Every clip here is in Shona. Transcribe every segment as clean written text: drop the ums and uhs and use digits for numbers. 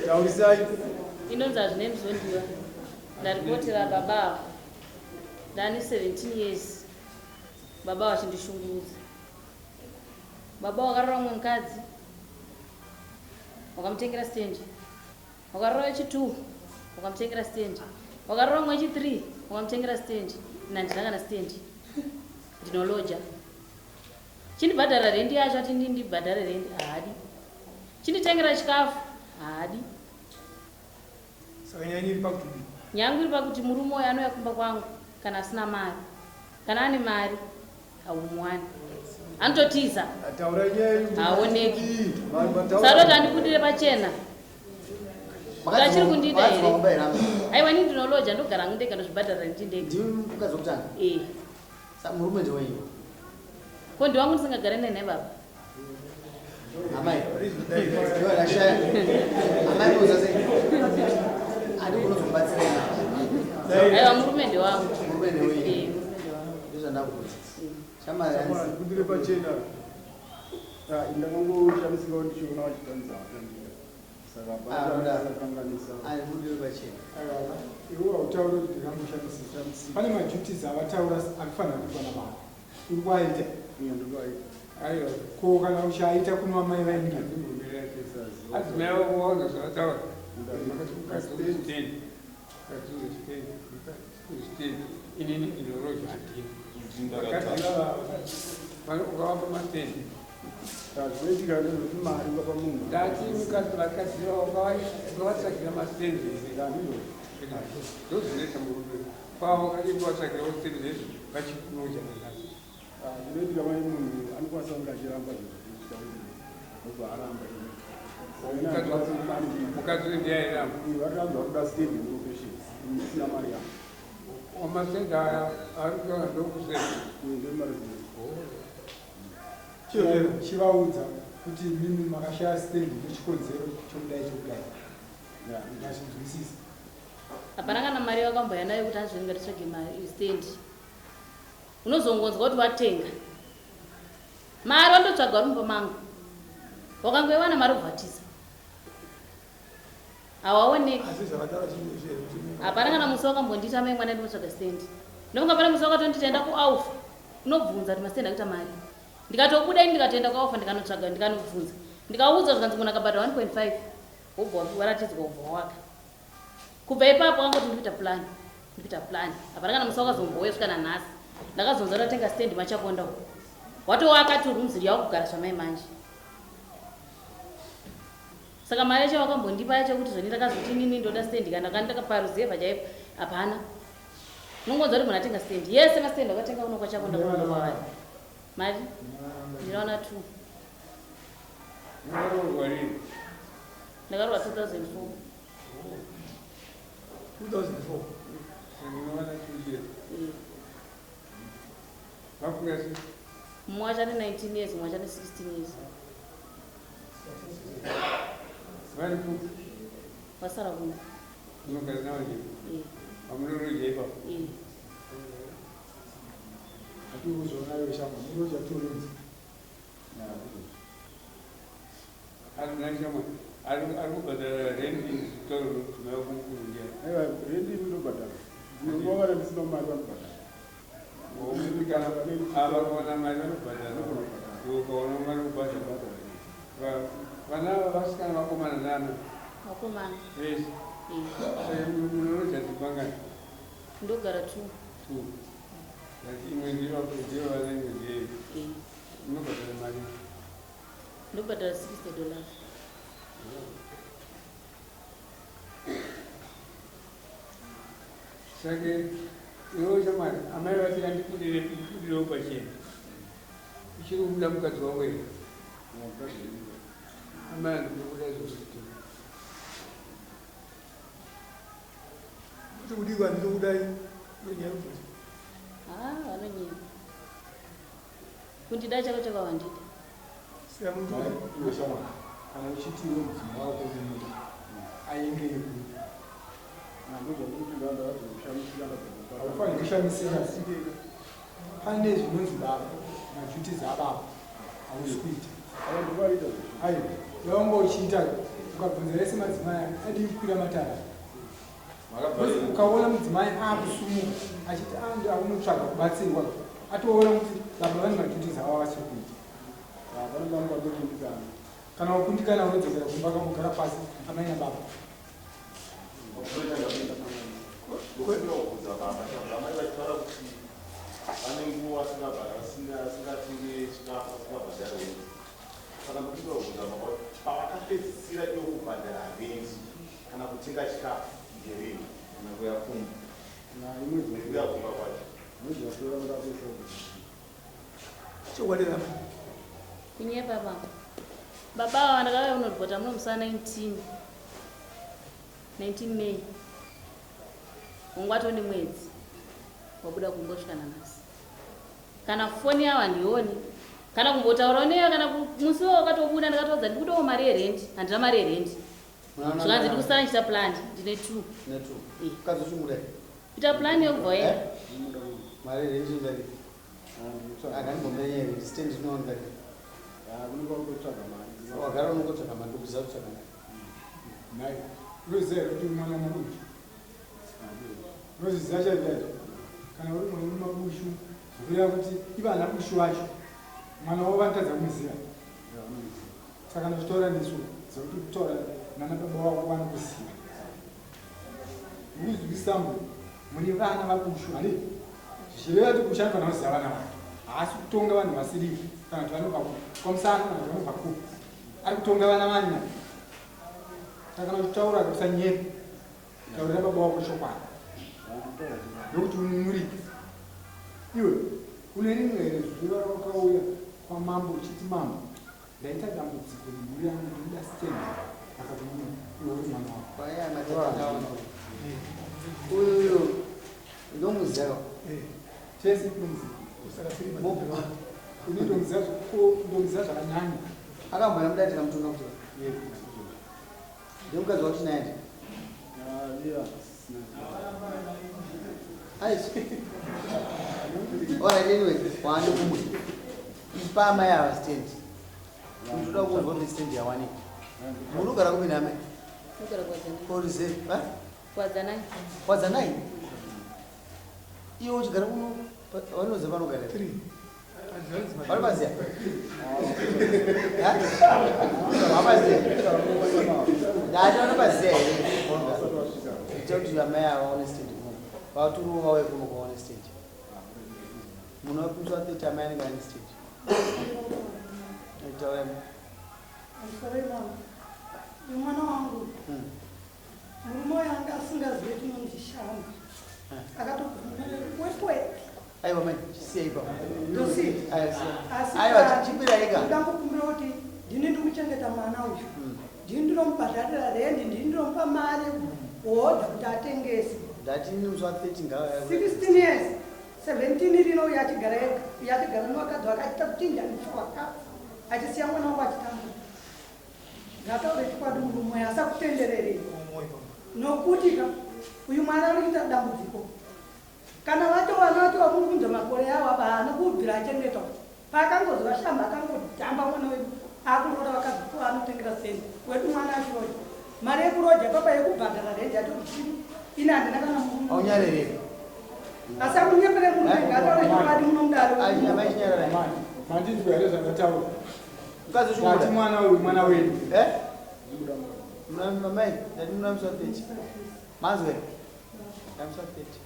Taurisai. Inonza zvine muzondiwa. Ndaripotera baba. Ndani 17 years. Baba wachindishungurudza. Baba wakarora mumwe mukadzi. Wakamutengera stand. Wakarora wechi2. Wakamutengera stand. Wakarora mumwe wechi3. Wakamutengera stand. Nandina kana stand. Ndinoloja. Chindibhadhara rendi yacho ati ndibhadhare rendi haadi. Chinditengera chikafu haadi. Saka nyanyi pakuti. Nyangu iri pakuti murume uyu anouya kumba kwangu kana asina mari. Kana ane mari haumuwani. Anototiza. Taura nyaya. Haoneki. Saroti andibudire pachena. Ngachiri kundida here. Aiwa ini ndinoloja ndogara ndega ndozvibhadhara rendi ndega. Ndiwe mukadzi wokutanga? Murume ndewenyu? Ko ndiwangu ndisingagare naye baba. Amai. Amai uzase. Ari kunozobatsira. Aiwa murume ndewangu. Murume ndewenyu? Murume ndewangu. Ndizvandakuti. Shama yanzi kudire pachena. Indakangoshamisiwa ndichiona wachitanza. Saka baba kanganisa. Ari kudire pachena. Iwo utaura kuti ndakangoshamisa. Pane maduties avataura akufanira kuva navanhu. Uri kwaita? Aiyo. Ko kana uchaita kuno amai vainge. Adzimai vakuona zvavataura. Inini ndinoroja handini. Ukavapa matende. Zvinoitika ndezvoti mari vapa munhu. Ndati vakadzi ukavatsvagira matende. Ndozvinoita murume. Kwavo kadii kuvatsvagira matende zvezvo vachikunoja nanasi. Zvinoitika mai munhu anokwanisa kunge achiramba zviita obva aramba. Mukadzi ndiyairamba. Vakaramba kuda stage profession. Isina mari yavo. Wamatende aya ari kuona ndokusema. Chivaudza kuti mimi makashaya stand nechikonzero chokudai chokudai. Ndazvinzwisisa. Hapana kana mari yakamboya nayo kuti anzvenga titsvage mari stand. Unozongonzwa kuti watenga. Mari wandotsvaga rumbo mangu. Wakangoiwana mari kubvatiza. Hawaoneki. Hapana kana musi wakambondita mai mwana ndinotsvaga stand. Ndokunga pane musi wakatonditaenda kuAufa. Unobvunza kuti mastand akuita mari. Ndikatobuda ini ndikatoenda kuAufa ndikanotsvaga ndikanobvunza. Ndikauudza zvikanzi munhu akabhadhara 1.5. Wobva waratidzwa ubva waka. Kubva ipapo wangoti ndikuita plan. Hapana kana musi wakazombouya kusvika nanhasi. Ndakazonza ndatenga stand machaponda uko. Watowaka tu rooms riya kugara zvamai manje. Saka mari yacho wakambondipa yacho kuti zvoni ndakazoti inini ndoda stand kana ndakaparuzeva chaipo. Hapana. Nongonza kuti munhu atenga stand. Yese mastand wakatenga uno kwachaponda kwa mari. Ndinoona 2. Ndakaroorwa rini? Ndakaroorwa 2004. 2004. Ndinoona 2 years. Vakura sei? Mumwe wacho ane 19 years, mumwe wacho ane 16 years. Vari kupi? Vasara kuno. Munogara navo njeni? Hamunoroja ipapo? Atikuzonayo shama. Muroja turinzi. Ari kubhadhara rendi zvitoro zvimaiwa kumukurunjera. Aiwa, rendi inobhadhara. Ndinongova ndisina mari vanobhadhara. Ava kuona mari vanobhadhara. Ukaona mari kubhadhara. Vana vasikana vakomana nana. Vakomana. Yes. Munoroja dzipangani? Ndogara 2. Imwe ndiyo vanenge ndiyei. Munobhadhara mari? Ndobhadhara $60. Sake iwe shamari amai vati andikudirewo pachena. Ichiri kubuda mukadzi wako here? Amai andikubuda izvozviti. Kuti kudiwa ndikudai nenyaya kuti. Vanonyenya. Kundida chako chakawandida. Saka muntu unoshama. Kana uchitiwo mudzimai wako kuti ainge yeku. Haufani kushamisira sike. Pane zvinonzi baba, maduties ababa. Hausikuita. Aiwa, yaunga uchiita ukabvunza vese madzimai adii kukwira matara ukaona mudzimai akusumuka achiti akunotsvaga kubatsirwa atoona kuti baba vane maduties avo vachiri kuita vanenge vanokundikana kana kukundikana unodzokera kumba kamugara pasi amai nababa ane nguva asingatinge chikafu asingabhadhara renzi saka ndokutobvunza pavakapedzisira iwo kubhadhara renzi kana kutenga chikafu ngerini kana kuyakumba kuyakumba kwacho kunyepa baba baba ndakauya unoripota munomusa 19 May ungwatoni mwedzi wabuda kumbosvika nanhasi kana foni yavo handioni kana kumbotaurawo neyo kana musiwo wakatobuda ndakatodza ndiri kudawo mari yerendi handina mari yerendi zvikanzi ndiri kusara ndichita plani ndine 2 ita plani yokubva ye mari yerendi ngari akangombenyeri stand inoongari wagara unongotsvaga mari ndokuziva kutsvaga mari unoziva kuti mwana mabushu unoziziva chaizvaizvo kana uri mwana mumabushu zvikureva kuti ivana bushu vacho mwana wavo vanotadza kumuziva saka ndichitaura nesu zekuti kutaura nana baba wako vanokuziva ukuzwisambo mune vana vabushu hane zvichireva kuti bushu anofanira kuziva vana vake haasi kutonga vanhu vasiri kana kuti vanobva kwamusana kana kuti vanobva ku ari kutonga vana vanya saka kana uchitaura kusanyepa taurira baba wako chokwadi nokuti ununurike iwe une rimwe here zuva rakauya kwamambo uchiti mambo ndaita dambudziko nemhuri yangu ndinoda stendi akati iwe uri mwana wako uyu ndomuziva chese ndomuziva zvakanyanya akamboya mudatira mutonga kuti ndemukadzi wakuti naende alright anyway waane kumwe ipa amai ava stand ndinoda kuuzwa kuti stand yawanika muri kugara kupi namai korizeri kwadzanai iwe uchigara kuno vanoziva vanogara vari paziya vamaziya ndati vanopaziya here ita kuti amai ava vaone stand vaturu vauye kuno kwaone stand munopiswa 30 amai anenge ane stand taura mwana wangu murume wanga asingazive tinondishamba akatobvunawepwe aiwa mai chisiya ipa aiwa chipira ega ndangokumbira kuti ndini ndikuchengeta mwana uyu ndini ndinomubhadharira rendi ndini ndinomupa mari kuhodha kuti atengese ndati nimuswa 30 ngawa 16 years 17 rino yatigara nevakadzi vakaita kuchinja nifwaka achisiya mwana wangu achitamba ndataure chikwadi murume asakutendererei nokuti uyu mwana ari kuita dambudziko kana vatovanatiwa kungunza makore avo apa haana kubvira achengetwa paakangoziva shamba akangodhamba mwana wedu akuroda vakadzikuva anotengera sendi wedu mwana achoyo mari yekuroja papa yekubhadhara rendi atokuchii ine handina kana aunyarereka asi akunyepere murumenga ataure chikwadi munomudaro mandinzwa here zvandataura mukadzi ati mwana uyu mwana wedu mamai ndati munamiswa 30 manzwe ndamiswa 30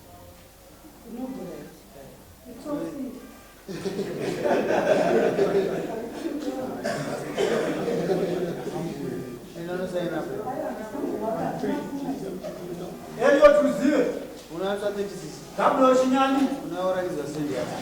inonosaina Elio tuzive unamiswa 36 kabla ushinyani unaoranizwa sendi yako